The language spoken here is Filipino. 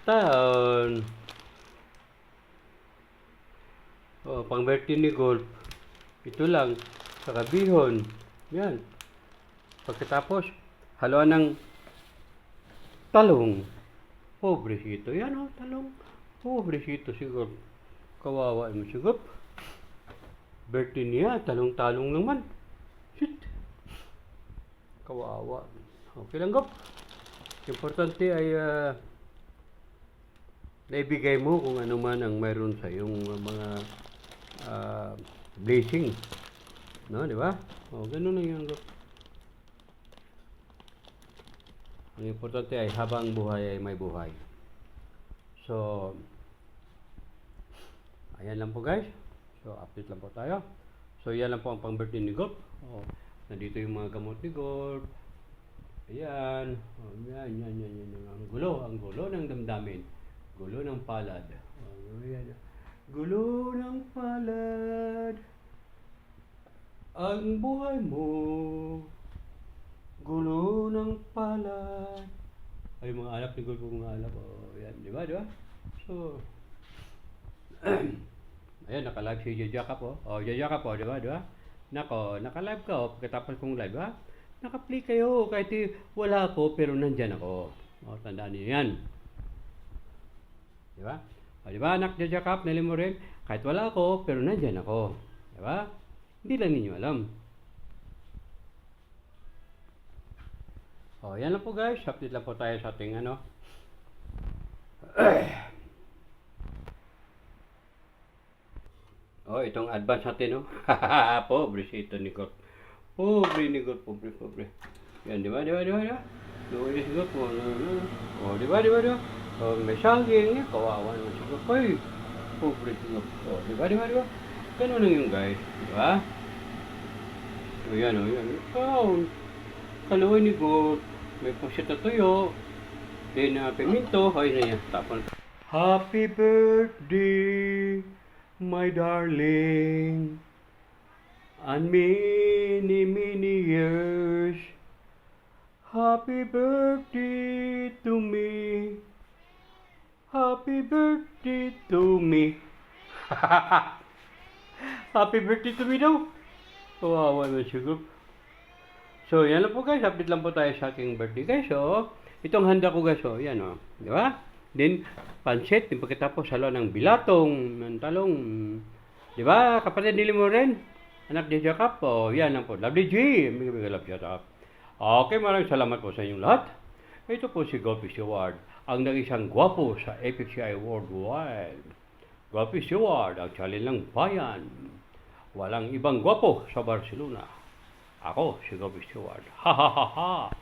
Taon. Oh, pang birthday ni Golf. Ito lang. Sa kabihon. Yan. Pagkatapos, haluan ng talong. Pobrecito. Yan oh, talong. Pobrecito si Golf. Kawawa mo si Golf. Birthday niya, talong-talong naman. Shit. Kawawa. Okay lang, Golf. Importante ay naibigay mo kung ano man ang mayroon sa iyong mga blessing. No, di ba? O, ganun lang yung ang importante ay habang buhay ay may buhay. So, ayan lang po guys. So, update lang po tayo. So, yan lang po ang pang-birthday ni Golf. O, nandito yung mga gamot ni Golf. Ayan. O, yan. Ang gulo ng damdamin. Gulo ng palad. O, ayan. Gulo ng palad. Ang buhay mo. Gulo ng palad. Ay, mga alap ni Golf, mga alap. O, yan. Di ba? So, ayan, naka-live si Jajaka po. O, Jajaka po, di ba? Nako, naka-live ka o. Pagkatapos kong live, ha? Naka-play kayo. Kahit wala ako, pero nandyan ako. O, tandaan niyo yan. Di ba? O, di ba, anak Jajaka, nalin mo rin? Kahit wala ako, pero nandyan ako. Di ba? Hindi lang ninyo alam. O, yan lang po guys. Update lang po tayo sa ating ano. Oh, itong advance natin, no? Pobrecito ni Golf. Pobre ni Golf, pobre. Yan, di ba? Doon ni Golf, oh, di ba? Oh, may saging, kawawa naman si Golf. Ay, pobre si Golf. Oh, di ba? Ganun lang yung guys, di ba? O, yan. Oh, kaluwi ni Golf. May pusit na tuyo. Then, piminto. Ay, na yan. Tapon. Happy birthday, my darling, and many years. Happy birthday to me. Happy birthday to me. Happy birthday to me daw. Kawawa na siguro. So, yan lang po guys. Update lang po tayo sa aking birthday guys. So, itong handa ko guys. So, yan o. Di ba? Then, pansit, yung pagkatapos halo ng bilatong, ng talong. Di ba? Kapatid nili mo rin. Anak ni Jacob. O, yan lang po. Lovely G. Big love shout out. Okay, maraming salamat po sa inyong lahat. Ito po si Golf Steward, ang nag-isang gwapo sa FFCI Worldwide. Golf Steward, ang challenge ng bayan. Walang ibang gwapo sa Barcelona. Ako, si Golf Steward. Ha ha ha ha.